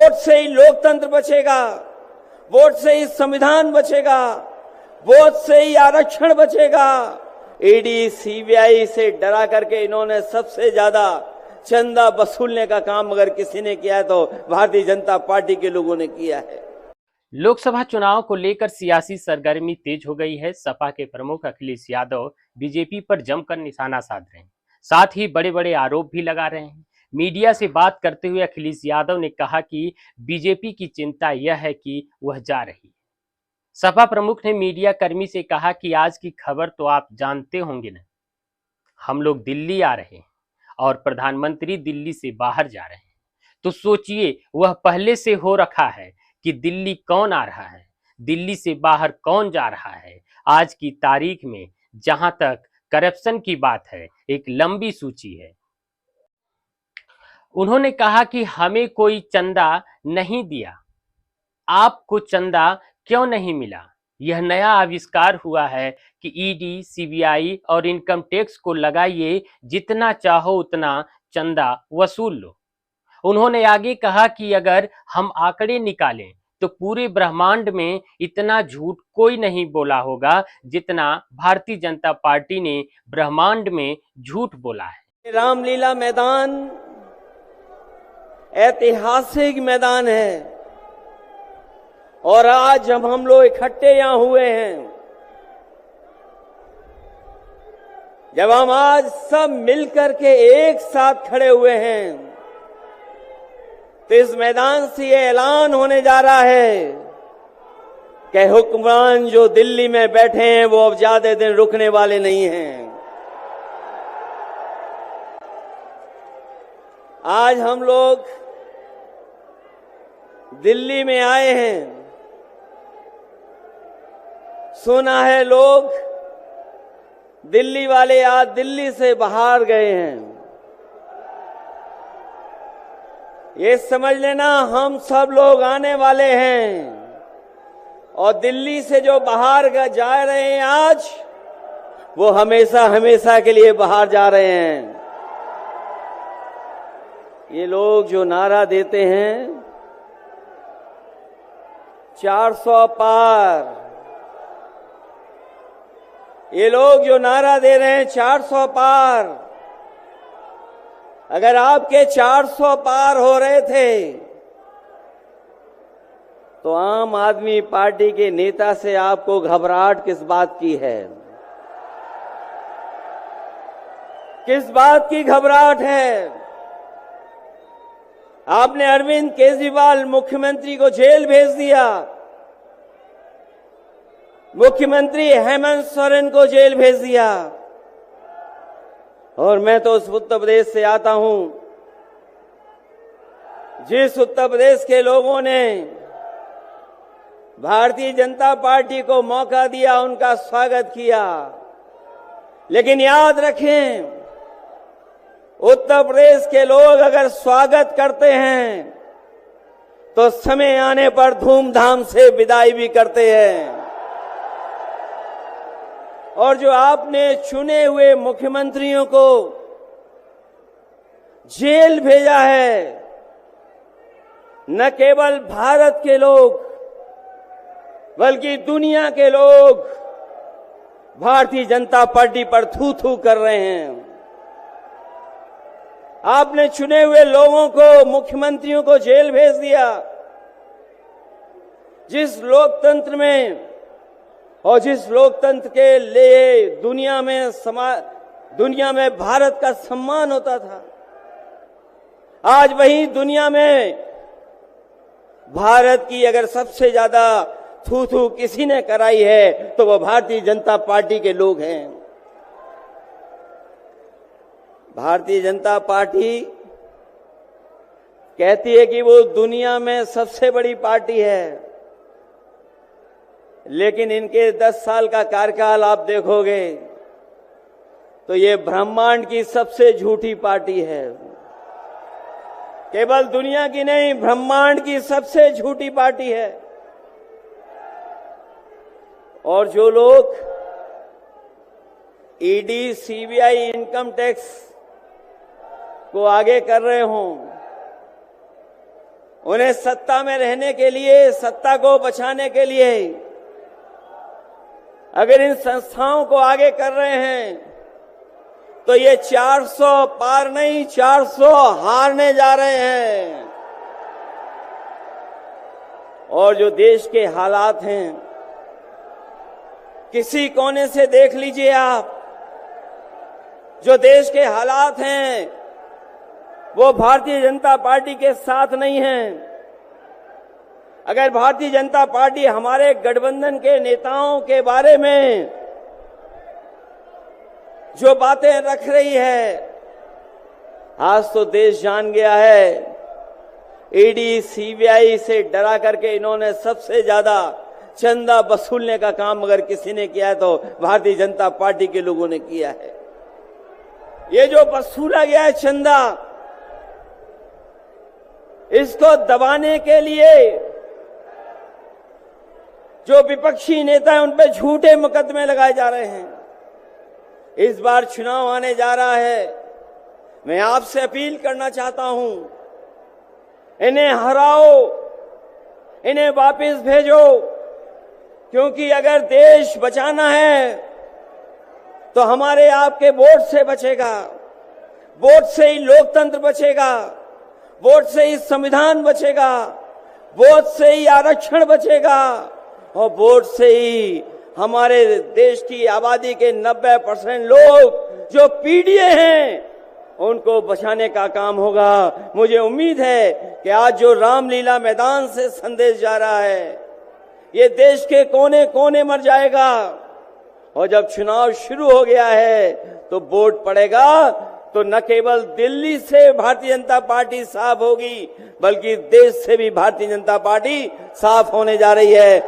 Vote से ही लोकतंत्र बचेगा, वोट से ही संविधान बचेगा, वोट से ही आरक्षण बचेगा। ईडी सीबीआई से डरा करके इन्होंने सबसे ज्यादा चंदा वसूलने का काम अगर किसी ने किया है तो भारतीय जनता पार्टी के लोगों ने किया है। लोकसभा चुनाव को लेकर सियासी सरगर्मी तेज हो गई है। सपा के प्रमुख अखिलेश यादव बीजेपी पर जमकर निशाना साध रहे हैं, साथ ही बड़े बड़े आरोप भी लगा रहे हैं। मीडिया से बात करते हुए अखिलेश यादव ने कहा कि बीजेपी की चिंता यह है कि वह जा रही है। सपा प्रमुख ने मीडिया कर्मी से कहा कि आज की खबर तो आप जानते होंगे ना, हम लोग दिल्ली आ रहे हैं और प्रधानमंत्री दिल्ली से बाहर जा रहे हैं, तो सोचिए वह पहले से हो रखा है कि दिल्ली कौन आ रहा है, दिल्ली से बाहर कौन जा रहा है। आज की तारीख में जहां तक करप्शन की बात है, एक लंबी सूची है। उन्होंने कहा कि हमें कोई चंदा नहीं दिया, आपको चंदा क्यों नहीं मिला। यह नया आविष्कार हुआ है कि ईडी, सीबीआई और इनकम टैक्स को लगाइए, जितना चाहो उतना चंदा वसूल लो। उन्होंने आगे कहा कि अगर हम आंकड़े निकालें तो पूरे ब्रह्मांड में इतना झूठ कोई नहीं बोला होगा जितना भारतीय जनता पार्टी ने ब्रह्मांड में झूठ बोला है। रामलीला मैदान ऐतिहासिक मैदान है और आज जब हम लोग इकट्ठे यहां हुए हैं, जब हम आज सब मिलकर के एक साथ खड़े हुए हैं, तो इस मैदान से ये ऐलान होने जा रहा है कि हुक्मरान जो दिल्ली में बैठे हैं वो अब ज्यादा दिन रुकने वाले नहीं हैं। आज हम लोग दिल्ली में आए हैं, सुना है लोग दिल्ली वाले आज दिल्ली से बाहर गए हैं। ये समझ लेना हम सब लोग आने वाले हैं और दिल्ली से जो बाहर जा रहे हैं आज, वो हमेशा हमेशा के लिए बाहर जा रहे हैं। ये लोग जो नारा देते हैं 400 पार, ये लोग जो नारा दे रहे हैं 400 पार, अगर आपके 400 पार हो रहे थे तो आम आदमी पार्टी के नेता से आपको घबराहट किस बात की है? किस बात की घबराहट है? आपने अरविंद केजरीवाल मुख्यमंत्री को जेल भेज दिया, मुख्यमंत्री हेमंत सोरेन को जेल भेज दिया। और मैं तो उस उत्तर प्रदेश से आता हूं जिस उत्तर प्रदेश के लोगों ने भारतीय जनता पार्टी को मौका दिया, उनका स्वागत किया। लेकिन याद रखें, उत्तर प्रदेश के लोग अगर स्वागत करते हैं तो समय आने पर धूमधाम से विदाई भी करते हैं। और जो आपने चुने हुए मुख्यमंत्रियों को जेल भेजा है, न केवल भारत के लोग बल्कि दुनिया के लोग भारतीय जनता पार्टी पर थू थू कर रहे हैं। आपने चुने हुए लोगों को, मुख्यमंत्रियों को जेल भेज दिया। जिस लोकतंत्र में और जिस लोकतंत्र के लिए दुनिया में भारत का सम्मान होता था, आज वही दुनिया में भारत की अगर सबसे ज्यादा थू थू किसी ने कराई है तो वो भारतीय जनता पार्टी के लोग हैं। भारतीय जनता पार्टी कहती है कि वो दुनिया में सबसे बड़ी पार्टी है, लेकिन इनके 10 साल का कार्यकाल आप देखोगे तो ये ब्रह्मांड की सबसे झूठी पार्टी है। केवल दुनिया की नहीं, ब्रह्मांड की सबसे झूठी पार्टी है। और जो लोग ईडी, सीबीआई, इनकम टैक्स को आगे कर रहे हों उन्हें सत्ता में रहने के लिए, सत्ता को बचाने के लिए अगर इन संस्थाओं को आगे कर रहे हैं तो ये 400 पार नहीं 400 हारने जा रहे हैं। और जो देश के हालात हैं, किसी कोने से देख लीजिए आप, जो देश के हालात हैं वो भारतीय जनता पार्टी के साथ नहीं हैं। अगर भारतीय जनता पार्टी हमारे गठबंधन के नेताओं के बारे में जो बातें रख रही है, आज तो देश जान गया है, ईडी सीबीआई से डरा करके इन्होंने सबसे ज्यादा चंदा वसूलने का काम अगर किसी ने किया है तो भारतीय जनता पार्टी के लोगों ने किया है। ये जो वसूला गया है चंदा, इसको दबाने के लिए जो विपक्षी नेता हैं उन पे झूठे मुकदमे लगाए जा रहे हैं। इस बार चुनाव आने जा रहा है, मैं आपसे अपील करना चाहता हूं, इन्हें हराओ, इन्हें वापस भेजो, क्योंकि अगर देश बचाना है तो हमारे आपके वोट से बचेगा, वोट से ही लोकतंत्र बचेगा, वोट से ही संविधान बचेगा, वोट से ही आरक्षण बचेगा और वोट से ही हमारे देश की आबादी के 90% लोग जो पीड़ित हैं उनको बचाने का काम होगा। मुझे उम्मीद है कि आज जो रामलीला मैदान से संदेश जा रहा है ये देश के कोने कोने मर जाएगा और जब चुनाव शुरू हो गया है तो वोट पड़ेगा तो न केवल दिल्ली से भारतीय जनता पार्टी साफ होगी बल्कि देश से भी भारतीय जनता पार्टी साफ होने जा रही है।